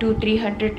200-300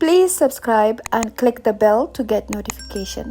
Please subscribe and click the bell to get notification.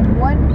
M1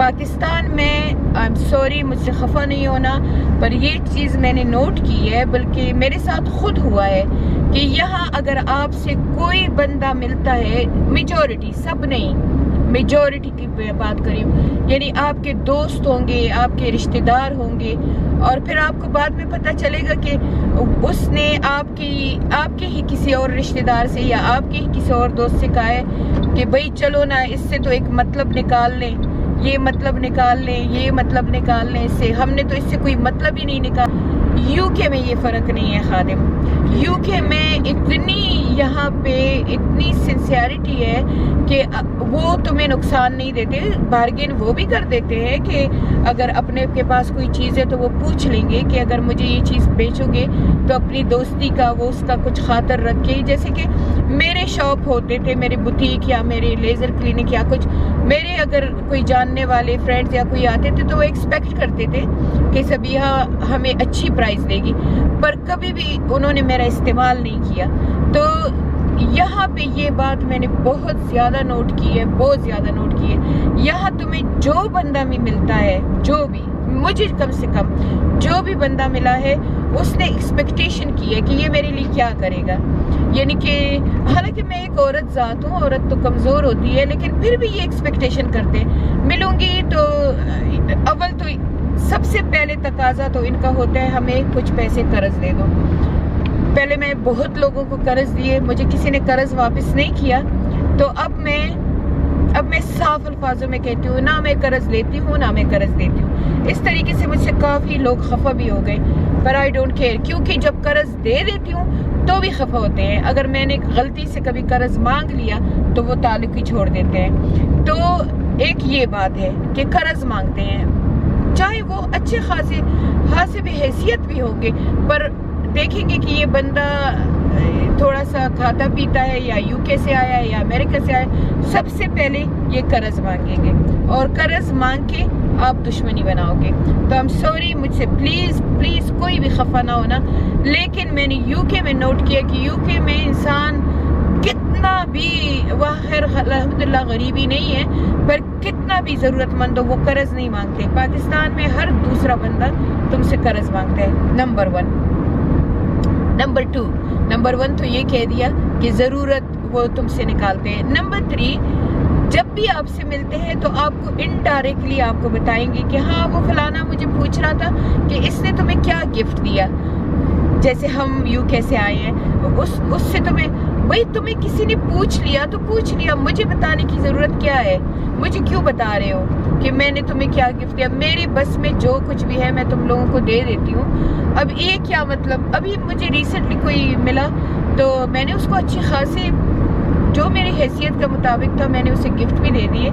Pakistan میں I am sorry, مجھ سے خفا نہیں ہونا، پر یہ چیز میں نے نوٹ کی ہے، بلکہ میرے ساتھ خود ہوا ہے کہ یہاں اگر آپ سے کوئی بندہ ملتا ہے، میجورٹی، سب نہیں، میجورٹی کی بات کری ہوں، یعنی آپ کے دوست ہوں گے، آپ کے رشتہ دار ہوں گے، اور پھر آپ کو بعد میں پتہ چلے گا کہ اس نے آپ کے ہی کسی اور رشتہ دار سے یا آپ کے ہی کسی اور دوست سے کہا ہے کہ بھائی چلو نا، اس سے تو ایک مطلب نکال لیں، یہ مطلب نکال لیں، یہ مطلب نکال لیں، اس سے ہم نے تو اس سے کوئی مطلب ہی نہیں نکالا۔ یو کے میں یہ فرق نہیں ہے خادم، یو کے میں یہاں پہ اتنی سنسیئرٹی ہے کہ وہ تمہیں نقصان نہیں دیتے، بارگین وہ بھی کر دیتے ہیں کہ اگر اپنے کے پاس کوئی چیز ہے تو وہ پوچھ لیں گے کہ اگر مجھے یہ چیز بیچو گے تو اپنی دوستی کا وہ اس کا کچھ خاطر رکھ کے، جیسے کہ میرے شاپ ہوتے تھے، میرے بوتیک یا میرے لیزر کلینک یا کچھ، میرے اگر کوئی جاننے والے فرینڈز یا کوئی آتے تھے تو وہ ایکسپیکٹ کرتے تھے کہ سبیحہ ہمیں اچھی پرائز دے گی، پر کبھی بھی انہوں نے میرا استعمال نہیں کیا۔ تو یہاں پہ یہ بات میں نے بہت زیادہ نوٹ کی ہے، بہت زیادہ نوٹ کی ہے۔ یہاں تمہیں جو بندہ بھی ملتا ہے، جو بھی، مجھے کم سے کم جو بھی بندہ ملا ہے، اس نے ایکسپیکٹیشن کی ہے کہ یہ میرے لیے کیا کرے گا، یعنی کہ حالانکہ میں ایک عورت ذات ہوں، عورت تو کمزور ہوتی ہے، لیکن پھر بھی یہ ایکسپیکٹیشن کرتے ہیں ملوں گی تو اول تو سب سے پہلے تقاضا تو ان کا ہوتا ہے ہمیں کچھ پیسے قرض دے دو۔ پہلے میں بہت لوگوں کو قرض دیے، مجھے کسی نے قرض واپس نہیں کیا، تو اب میں صاف الفاظوں میں کہتی ہوں، نہ میں قرض لیتی ہوں نہ میں قرض دیتی ہوں۔ اس طریقے سے مجھ سے کافی لوگ خفا بھی ہو گئے، پر آئی ڈونٹ کیئر، کیونکہ جب قرض دے دیتی ہوں تو بھی خفا ہوتے ہیں، اگر میں نے غلطی سے کبھی قرض مانگ لیا تو وہ تعلق ہی چھوڑ دیتے ہیں۔ تو ایک یہ بات ہے کہ قرض مانگتے ہیں، چاہے وہ اچھے خاصے بھی حیثیت بھی ہوں گے، پر دیکھیں گے کہ یہ بندہ تھوڑا سا کھاتا پیتا ہے، یا یو کے سے آیا ہے یا امریکہ سے آیا ہے، سب سے پہلے یہ قرض مانگیں گے، اور قرض مانگ کے آپ دشمنی بناؤ گے۔ تو I'm sorry، مجھ سے پلیز کوئی بھی خفا نہ ہونا، لیکن میں نے یو کے میں نوٹ کیا کہ یو کے میں انسان کتنا بھی، وہ خیر الحمدللہ غریبی نہیں ہے، پر کتنا بھی ضرورت مند ہو وہ قرض نہیں مانگتے۔ پاکستان میں ہر دوسرا بندہ تم سے قرض مانگتا ہے، نمبر 1۔ نمبر 1 تو یہ کہہ دیا کہ ضرورت وہ تم سے نکالتے ہیں۔ نمبر 3، جب بھی آپ سے ملتے ہیں تو آپ کو انڈائریکٹلی آپ کو بتائیں گے کہ ہاں وہ فلانا مجھے پوچھ رہا تھا کہ اس نے تمہیں کیا گفٹ دیا، جیسے ہم یو کے سے آئے ہیں، اس سے تمہیں کسی نے پوچھ لیا تو پوچھ لیا، مجھے بتانے کی ضرورت کیا ہے، مجھے کیوں بتا رہے ہو کہ میں نے تمہیں کیا گفٹ دیا، میرے بس میں جو کچھ بھی ہے میں تم لوگوں کو دے دیتی ہوں۔ اب یہ کیا مطلب، ابھی مجھے ریسنٹلی کوئی ملا تو میں نے اس کو اچھی خاصی، جو میری حیثیت کا مطابق تھا، میں نے اسے گفٹ بھی دے دیے۔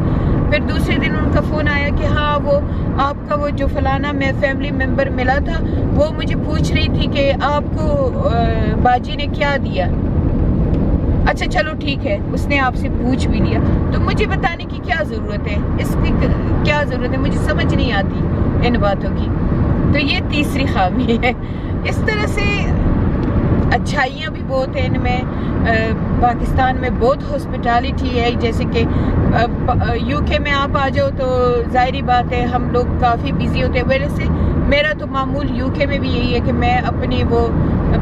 پھر دوسرے دن ان کا فون آیا کہ ہاں وہ آپ کا وہ جو فلانا میں فیملی ممبر ملا تھا، وہ مجھے پوچھ رہی تھی کہ آپ کو باجی نے کیا دیا۔ اچھا چلو ٹھیک ہے، اس نے آپ سے پوچھ بھی لیا، تو مجھے بتانے کی کیا ضرورت ہے، اس کی کیا ضرورت ہے، مجھے سمجھ نہیں آتی ان باتوں کی۔ تو یہ تیسری خامی ہے۔ اس طرح سے اچھائیاں بھی بہت ہیں ان میں، پاکستان میں بہت ہاسپٹیلٹی ہے، جیسے کہ یو کے میں آپ آ جاؤ تو ظاہری بات ہے ہم لوگ کافی بزی ہوتے ہیں، وجہ سے میرا تو معمول یو کے میں بھی یہی ہے کہ میں اپنی وہ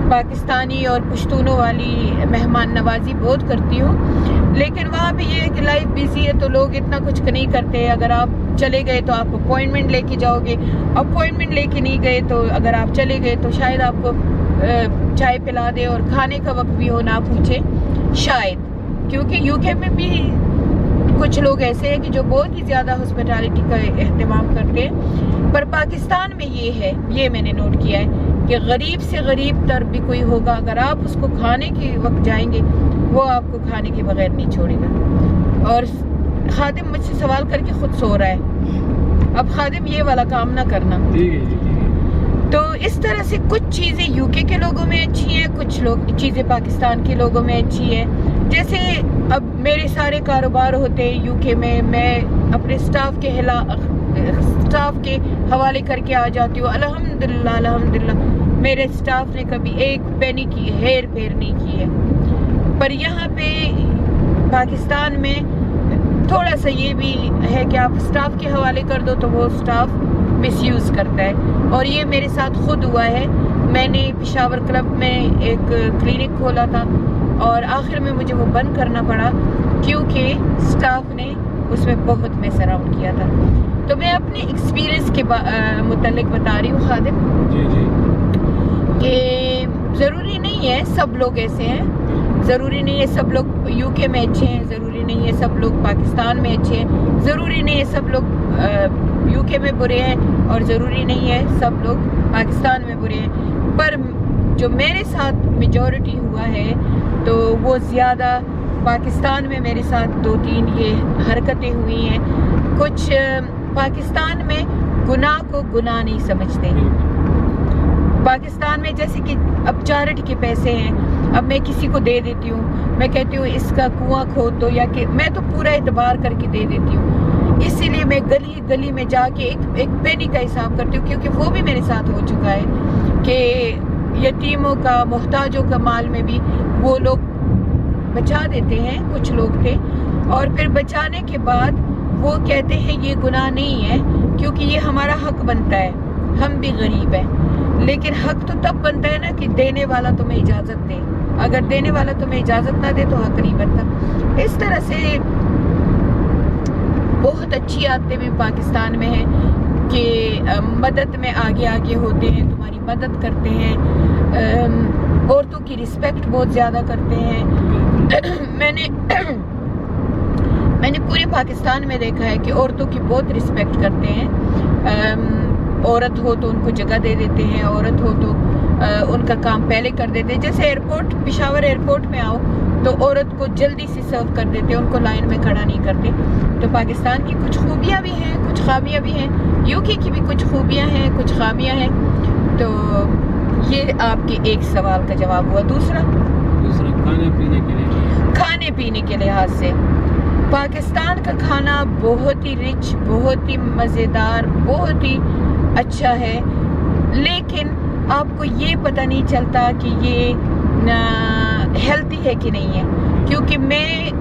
پاکستانی اور پشتونوں والی مہمان نوازی بہت کرتی ہوں، لیکن وہاں پہ یہ ہے کہ لائف بزی ہے تو لوگ اتنا کچھ نہیں کرتے۔ اگر آپ چلے گئے تو آپ اپوائنٹمنٹ لے کے جاؤ گے، اپوائنٹمنٹ لے کے نہیں گئے تو اگر آپ چلے گئے تو شاید آپ کو چائے پلا دے اور کھانے کا وقت بھی ہو نہ پوچھے، شاید، کیونکہ یو کے میں بھی کچھ لوگ ایسے ہیں کہ جو بہت ہی زیادہ ہاسپٹیلٹی کا اہتمام کرتے ہیں، پر پاکستان میں یہ ہے، یہ میں نے نوٹ کیا ہے کہ غریب سے غریب تر بھی کوئی ہوگا، اگر آپ اس کو کھانے کے وقت جائیں گے وہ آپ کو کھانے کے بغیر نہیں چھوڑے گا۔ اور خادم مجھ سے سوال کر کے خود سو رہا ہے، اب خادم یہ والا کام نہ کرنا۔ تو اس طرح سے کچھ چیزیں یو کے لوگوں میں اچھی ہیں، کچھ چیزیں پاکستان کے لوگوں میں اچھی ہیں۔ جیسے اب میرے سارے کاروبار ہوتے ہیں یو کے میں اپنے سٹاف کے حوالے کر کے آ جاتی ہوں۔ الحمدللہ میرے سٹاف نے کبھی ایک پینی کی ہیر پھیر نہیں کی ہے۔ پر یہاں پہ پاکستان میں تھوڑا سا یہ بھی ہے کہ آپ سٹاف کے حوالے کر دو تو وہ سٹاف مس یوز کرتا ہے، اور یہ میرے ساتھ خود ہوا ہے. میں نے پشاور کلب میں ایک کلینک کھولا تھا اور آخر میں مجھے وہ بند کرنا پڑا کیونکہ سٹاف نے اس میں بہت میس اراؤنڈ کیا تھا. تو میں اپنے ایکسپیرینس کے متعلق بتا رہی ہوں خادم کہ ضروری نہیں ہے سب لوگ ایسے ہیں، ضروری نہیں ہے سب لوگ یو کے میں اچھے ہیں، ضروری نہیں ہے سب لوگ پاکستان میں اچھے ہیں، ضروری نہیں ہے سب لوگ یو کے میں برے ہیں، اور ضروری نہیں ہے سب لوگ پاکستان میں برے ہیں. پر جو میرے ساتھ میجورٹی ہوا ہے تو وہ زیادہ پاکستان میں میرے ساتھ 2-3 یہ حرکتیں ہوئی ہیں. کچھ پاکستان میں گناہ کو گناہ نہیں سمجھتے. پاکستان میں جیسے کہ اب چارٹی کے پیسے ہیں، اب میں کسی کو دے دیتی ہوں، میں کہتی ہوں اس کا کنواں کھود دو، یا کہ میں تو پورا اعتبار کر کے دے دیتی ہوں. اسی لیے میں گلی گلی میں جا کے ایک پینی کا حساب کرتی ہوں، کیونکہ وہ بھی میرے ساتھ ہو چکا ہے کہ یتیموں کا، محتاجوں کا مال میں بھی وہ لوگ بچا دیتے ہیں. کچھ لوگ تھے اور پھر بچانے کے بعد وہ کہتے ہیں یہ گناہ نہیں ہے کیونکہ یہ ہمارا حق بنتا ہے، ہم بھی غریب ہیں. لیکن حق تو تب بنتا ہے نا کہ دینے والا تمہیں اجازت دے، اگر دینے والا تمہیں اجازت نہ دے تو حق نہیں بنتا. اس طرح سے بہت اچھی عادتیں بھی پاکستان میں ہیں کہ مدد میں آگے آگے ہوتے ہیں، تمہاری مدد کرتے ہیں، عورتوں کی رسپیکٹ بہت زیادہ کرتے ہیں. میں نے پورے پاکستان میں دیکھا ہے کہ عورتوں کی بہت رسپیکٹ کرتے ہیں. عورت ہو تو ان کو جگہ دے دیتے ہیں، عورت ہو تو ان کا کام پہلے کر دیتے ہیں. جیسے ایئرپورٹ، پشاور ایئرپورٹ میں آؤ تو عورت کو جلدی سے سرو کر دیتے ہیں، ان کو لائن میں کھڑا نہیں کرتے. تو پاکستان کی کچھ خوبیاں بھی ہیں، کچھ خامیاں بھی ہیں. یو کے کی بھی کچھ خوبیاں ہیں، کچھ خامیاں ہیں. تو یہ آپ کے ایک سوال کا جواب ہوا. دوسرا کھانے پینے کے لحاظ سے پاکستان کا کھانا بہت ہی رچ، بہت ہی مزیدار، بہت ہی اچھا ہے. لیکن آپ کو یہ پتہ نہیں چلتا کہ یہ ہیلتھی ہے کہ نہیں ہے. کیونکہ میں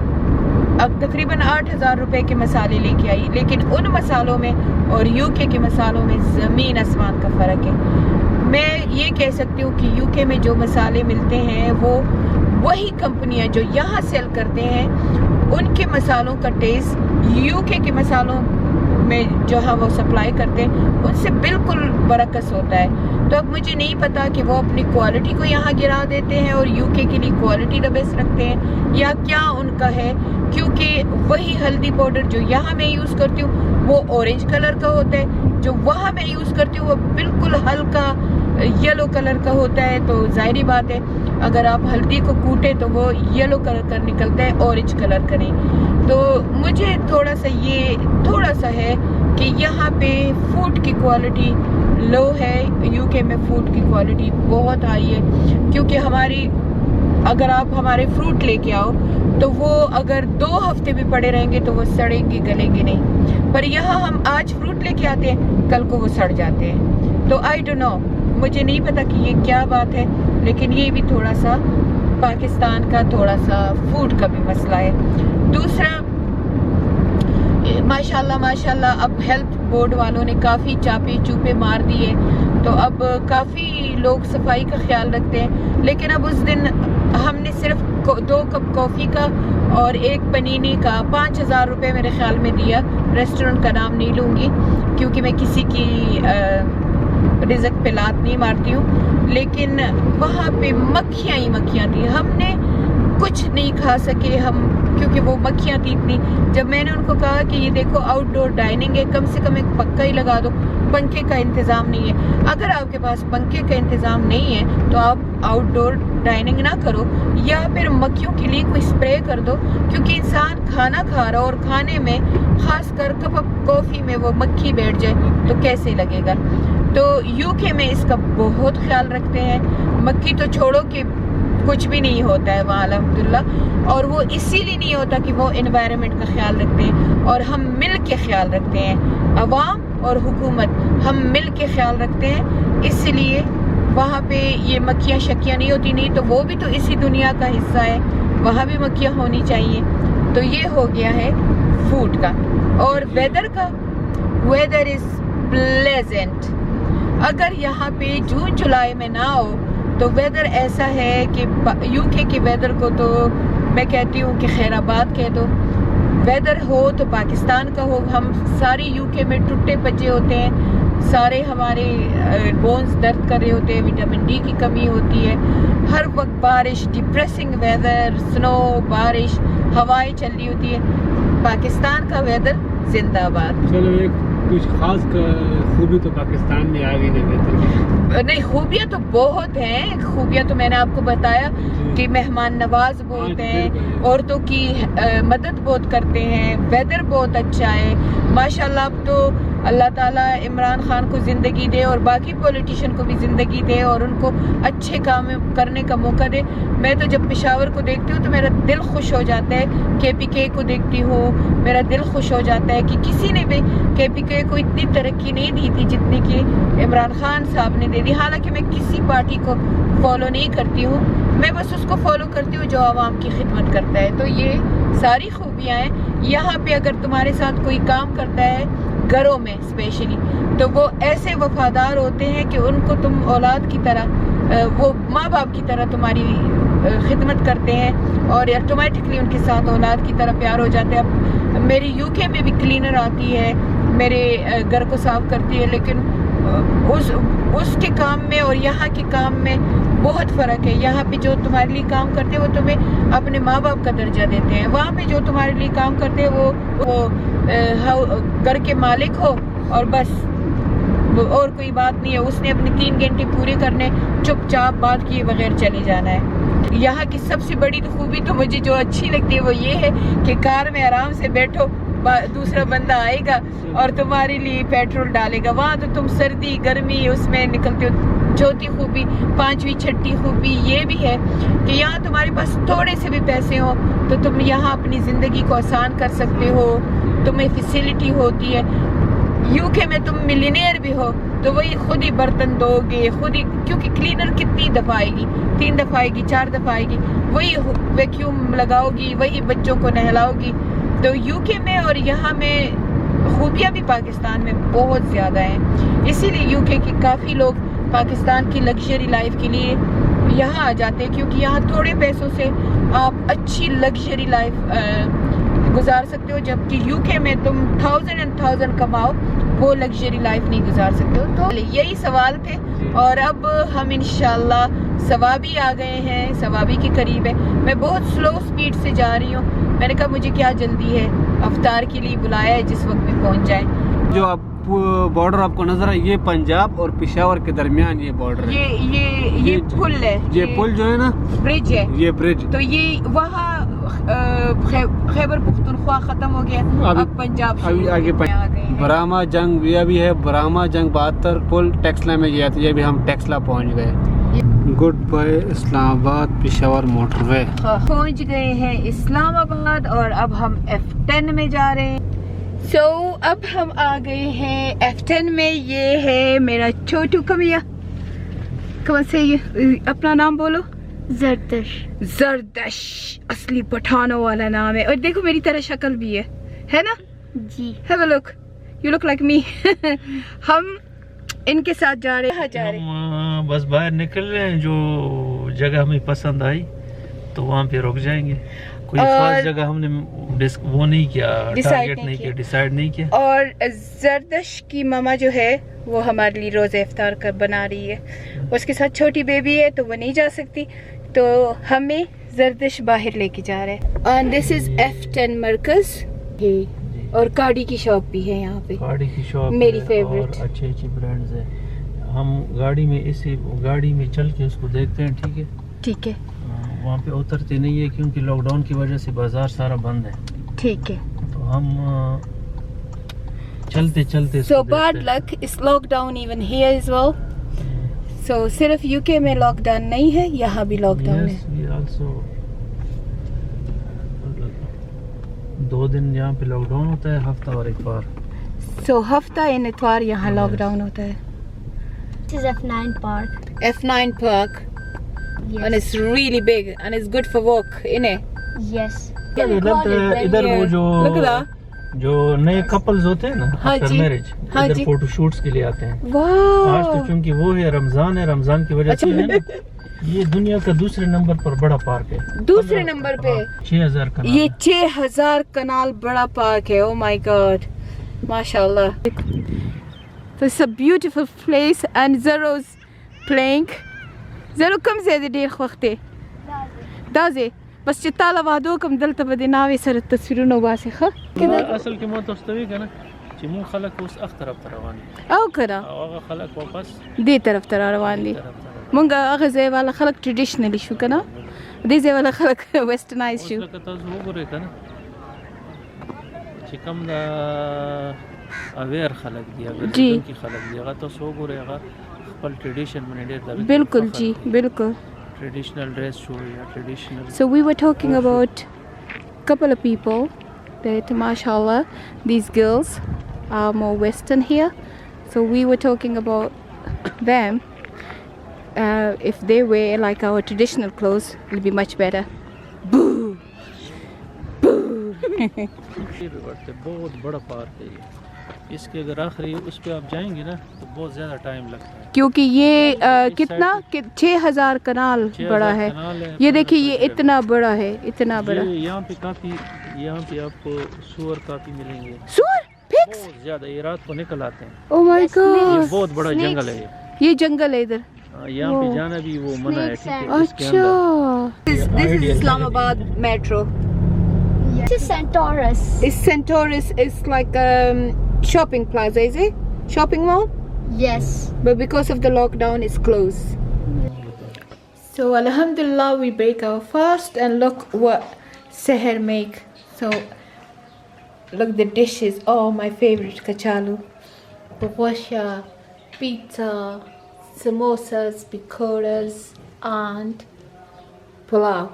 اب تقریباً 8,000 روپے کے مسالے لے کے آئی، لیکن ان مسالوں میں اور یو کے مسالوں میں زمین آسمان کا فرق ہے. میں یہ کہہ سکتی ہوں کہ یو کے میں جو مسالے ملتے ہیں وہ وہی کمپنیاں جو یہاں سیل کرتے ہیں ان کے مسالوں کا ٹیسٹ یو کے مسالوں میں جو ہاں وہ سپلائی کرتے ہیں ان سے بالکل برعکس ہوتا ہے. تو اب مجھے نہیں پتا کہ وہ اپنی کوالٹی کو یہاں گرا دیتے ہیں اور یو کے لیے کوالٹی دا بیسٹ رکھتے ہیں یا کیا ان کا ہے. کیونکہ وہی ہلدی پاؤڈر جو یہاں میں یوز کرتی ہوں وہ اورنج کلر کا ہوتا ہے، جو وہاں میں یوز کرتی ہوں وہ بالکل ہلکا یلو کلر کا ہوتا ہے. تو ظاہری بات ہے اگر آپ ہلدی کو کوٹے تو وہ یلو کلر کا نکلتا ہے، اورنج کلر کا نہیں. تو مجھے تھوڑا سا ہے کہ یہاں پہ فوڈ کی کوالٹی لو ہے. یو کے میں فوڈ کی کوالٹی بہت ہائی ہے، کیونکہ اگر آپ ہمارے فروٹ لے کے آؤ تو وہ اگر 2 ہفتے بھی پڑے رہیں گے تو وہ سڑیں گے، گلیں گے نہیں. پر یہاں ہم آج فروٹ لے کے آتے ہیں، کل کو وہ سڑ جاتے ہیں. تو آئی ڈونٹ نو، مجھے نہیں پتا کہ یہ کیا بات ہے، لیکن یہ بھی تھوڑا سا پاکستان کا تھوڑا سا فوڈ کا بھی مسئلہ ہے. دوسرا ماشاءاللہ اب ہیلتھ بورڈ والوں نے کافی چاپے چوپے مار دیے، تو اب کافی لوگ صفائی کا خیال رکھتے ہیں. لیکن اب اس دن ہم نے صرف 2 کپ کافی کا اور 1 پنینی کا 5,000 روپے میرے خیال میں دیا. ریسٹورنٹ کا نام نہیں لوں گی کیونکہ میں کسی کی رزق پہ لات نہیں مارتی ہوں. لیکن وہاں پہ مکھیاں ہی مکھیاں تھیں، ہم نے کچھ نہیں کھا سکے ہم، کیونکہ وہ مکھیاں تھیں اتنی. جب میں نے ان کو کہا کہ یہ دیکھو آؤٹ ڈور ڈائننگ ہے، کم سے کم ایک پکا ہی لگا دو، پنکھے کا انتظام نہیں ہے. اگر آپ کے پاس پنکھے کا انتظام نہیں ہے تو آپ آؤٹ ڈور ڈائننگ نہ کرو، یا پھر مکھیوں کے لیے کوئی اسپرے کر دو. کیونکہ انسان کھانا کھا رہا اور کھانے میں خاص کر کپ کافی میں وہ مکھی بیٹھ جائے تو کیسے لگے گا. تو یو کے میں اس کا بہت خیال رکھتے ہیں. مکھی تو چھوڑو کہ کچھ بھی نہیں ہوتا ہے وہاں الحمدللہ، اور وہ اسی لیے نہیں ہوتا کہ وہ انوائرمنٹ کا خیال رکھتے ہیں اور ہم مل کے خیال رکھتے ہیں. عوام اور حکومت ہم مل کے خیال رکھتے ہیں، اس لیے وہاں پہ یہ مکھیاں شکیاں نہیں ہوتی. نہیں تو وہ بھی تو اسی دنیا کا حصہ ہے، وہاں بھی مکھیاں ہونی چاہیے. تو یہ ہو گیا ہے فوڈ کا. اور ویدر کا, ویدر از پلیزنٹ. اگر یہاں پہ جون جولائی میں نہ ہو تو ویدر ایسا ہے کہ یو کے کے ویدر کو تو میں کہتی ہوں کہ خیر آباد کہہ دو. ویدر ہو تو پاکستان کا ہو. ہم سارے یو کے میں ٹوٹے پچے ہوتے ہیں, سارے ہمارے بونز درد کر رہے ہوتے ہیں, وٹامن ڈی کی کمی ہوتی ہے, ہر وقت بارش, ڈپریسنگ ویدر, سنو, بارش, ہوائیں چل رہی ہوتی ہے. پاکستان کا ویدر زندہ آباد. چلو ایک کچھ خاص خوبی تو پاکستان میں آ گئی نا. نہیں, خوبیاں تو بہت ہیں. خوبیاں تو میں نے آپ کو بتایا کہ مہمان نواز بہت ہیں, عورتوں کی مدد بہت کرتے ہیں, ویدر بہت اچھا ہے ماشاءاللہ. اب تو اللہ تعالیٰ عمران خان کو زندگی دے اور باقی پولیٹیشین کو بھی زندگی دے اور ان کو اچھے کام کرنے کا موقع دے. میں تو جب پشاور کو دیکھتی ہوں تو میرا دل خوش ہو جاتا ہے. کے پی کے کو دیکھتی ہوں, میرا دل خوش ہو جاتا ہے کہ کسی نے بھی کے پی کے کو اتنی ترقی نہیں دی تھی جتنی کہ عمران خان صاحب نے دے دی. حالانکہ میں کسی پارٹی کو فالو نہیں کرتی ہوں, میں بس اس کو فالو کرتی ہوں جو عوام کی خدمت کرتا ہے. تو یہ ساری خوبیاں ہیں. یہاں پہ اگر تمہارے ساتھ کوئی کام کرتا ہے گھروں میں اسپیشلی, تو وہ ایسے وفادار ہوتے ہیں کہ ان کو تم اولاد کی طرح, وہ ماں باپ کی طرح تمہاری خدمت کرتے ہیں اور آٹومیٹکلی ان کے ساتھ اولاد کی طرح پیار ہو جاتے ہیں. اب میری یو کے میں بھی کلینر آتی ہے, میرے گھر کو صاف کرتی ہے, لیکن اس کے کام میں اور یہاں کے کام میں بہت فرق ہے. یہاں پہ جو تمہارے لیے کام کرتے ہیں وہ تمہیں اپنے ماں باپ کا درجہ دیتے ہیں. وہاں پہ جو تمہارے لیے کام کرتے ہیں وہ گھر کے مالک ہو اور بس, اور کوئی بات نہیں ہے. اس نے اپنے 3 گھنٹے پورے کرنے, چپ چاپ بات کیے بغیر چلے جانا ہے. یہاں کی سب سے بڑی خوبی تو مجھے جو اچھی لگتی ہے وہ یہ ہے کہ کار میں آرام سے بیٹھو, دوسرا بندہ آئے گا اور تمہارے لیے پیٹرول ڈالے گا. وہاں تو تم سردی گرمی اس میں نکلتے ہو. چوتھی خوبی, 5ویں 6ٹھی خوبی یہ بھی ہے کہ یہاں تمہارے پاس تھوڑے سے بھی پیسے ہوں تو تم یہاں اپنی زندگی کو آسان کر سکتے ہو, تمہیں فیسیلٹی ہوتی ہے. یو کے میں تم ملینئر بھی ہو تو وہی خود ہی برتن دو گے, خود ہی, کیونکہ کلینر کتنی دفعہ آئے گی, 3 دفعہ آئے گی, 4 دفعہ آئے گی, وہی ویکیوم لگاؤ گی, وہی بچوں کو نہلاؤ گی. تو یو کے میں اور یہاں میں خوبیاں بھی پاکستان میں بہت زیادہ ہیں. اسی لیے یو کے کافی لوگ پاکستان کی لگژری لائف کے لیے یہاں آ جاتے ہیں, کیونکہ یہاں تھوڑے پیسوں سے آپ اچھی لگژری لائف گزار سکتے ہو, جبکہ یو کے میں تم 1000 کماؤ وہ لگژری لائف نہیں گزار سکتے ہو. تو یہی سوال تھے اور اب ہم انشاءاللہ ثوابی آ گئے ہیں, ثوابی کے قریب ہے. میں بہت سلو سپیڈ سے جا رہی ہوں. میں نے کہا مجھے کیا جلدی ہے, افطار کے لیے بلایا ہے, جس وقت میں پہنچ جائیں. جو آپ بارڈر آپ کو نظر ہے, یہ پنجاب اور پشاور کے درمیان یہ بارڈر ہے. یہ پل ہے, یہ پل جو ہے نا, برج ہے, یہ برج. تو یہ وہاں خیبر پختونخوا ختم ہو گیا, اب پنجاب ابھی آگے برہما جنگ یہ بھی ہے. برہما جنگ 72 پل ٹیکسلا میں گیا تھا, یہ بھی ہم ٹیکسلا پہنچ گئے. گڈ بائے اسلام آباد پشاور موٹر وے. پہنچ گئے ہیں اسلام آباد اور اب ہم F10 میں جا رہے ہیں. سو اب ہم آ گئے ہیں F10 میں. یہ ہے میرا چھوٹو کمیا, کون سے یہ اپنا نام بولو. زردش اصلی پٹھانوں والا نام ہے. اور دیکھو میری طرح شکل بھی ہے نا جی. Have a look, you look like me. ہم ان کے ساتھ جا رہے ہیں, بس باہر نکل رہے ہیں. جو جگہ ہمیں پسند آئی تو وہاں پہ رک جائیں گے. کوئی خاص جگہ ہم نے وہ نہیں کیا, ٹارگیٹ نہیں کیا, ڈیسائیڈ نہیں کیا. اور زردش کی ماما جو ہے وہ ہمارے لیے روزہ افطار کر بنا رہی ہے. اس کے ساتھ چھوٹی بیبی ہے تو وہ نہیں جا سکتی, تو ہمیں زردش باہر لے کے جا رہے ہیں. اینڈ دس از F10 مرکز, اور گاڑی کی شاپ بھی ہے یہاں پہ. گاڑی کی شاپ میری فیوریٹ, اچھے برانڈز ہیں. ہم گاڑی میں گاڑی میں چل کے اس کو دیکھتے ہیں. ٹھیک ہے, ٹھیک ہے. وہاں پہ اترتے نہیں ہے کیونکہ لاک ڈاؤن کی وجہ سے بازار سارا بند ہے. ٹھیک ہے, تو ہم چلتے سو بیڈ لک اس lockdown even here as well. So صرف یو کے میں لاک ڈاؤن نہیں ہے, یہاں بھی لاک ڈاؤن ہے. 2 دن یہاں پہ لاک ڈاؤن ہوتا ہے, ہفتہ اور اتوار. سو ہفتہ ان اتوار یہاں لاک ڈاؤن ہوتا ہے. This is F9 Park. F9 Park. Yes. And it's really big and it's good for walk, innit? Yes. ادھر وہ جو Look at that. جو نئے کپلز ہوتے ہیں نا ہاں آفٹر جی، میرج ہاں ادھر جی، فوٹو شوٹس کے لیے آتے ہیں. آج تو واہ چونکہ وہ ہے رمضان کی وجہ سے ہے نا، یہ دنیا کا دوسرے نمبر پر بڑا پارک ہے. دوسرے نمبر پہ 6000 کا یہ 6000 کنال بڑا پارک ہے. او مائی گاڈ، ماشاء اللہ. It's a beautiful place and Zero's playing. Zero کوم زیادہ ډیر خوښ دی؟ دا ځای بس چې تاله وادو کوم دلته به د ناوې سره تصویرونه وباسي. ښه اصل کې ما تاسو ته وی کنه چې مون خلک اوس اخ طرف ته روان دي او که نه او هغه خلک واپس دې طرف ته را روان دي. طرف ته روان مونږ هغه ځای والا خلک ټریډیشنلی شو که نه، دې ځای والا خلک ویسټرنایز اوس شو. لکه تاسو وګورئ کنه چې کوم دا اویر خلک دي هغه جی. کی خلک دي هغه تاسو وګورئ هغه خپل ټریډیشن باندې ډېر درک بالکل جی بالکل. ټریډیشنل ډریس شو یا ټریډیشنل So we were talking about couple of people that mashallah these girls are more western here. So we were talking about them. If they wear like our traditional clothes, it'll be much better. Boo! Boo! بہت بڑا park ہے یہ. اس کے اگر آخری اس پہ آپ جائیں گے نا تو بہت زیادہ ٹائم لگتا ہے کیونکہ یہ کتنا 6000 کنال بڑا ہے. یہ دیکھیے یہ اتنا بڑا ہے، اتنا بڑا. یہاں پہ کافی یہاں پہ آپ کو سور کافی ملیں گے سور پگس. بہت زیادہ. یہ رات کو نکل آتے ہیں. او مائی یہ گاڈ، بہت بڑا جنگل ہے یہ جنگل ہے ادھر. یہاں پہ جانا بھی وہ منع ہے. ٹھیک ہے اس کے اچھا اندر this is Islamabad metro. This is Centaurus. Is Centaurus is like shopping plaza, is it? Shopping mall? Yes. But because of the lockdown, it's closed. So alhamdulillah, we break our fast and look what Seher make. So look the dishes. Oh, my favorite kachalu, bawasha, pizza, samosas, pakoras, and pulao.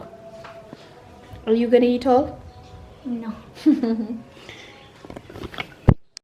Are you gonna eat all? No.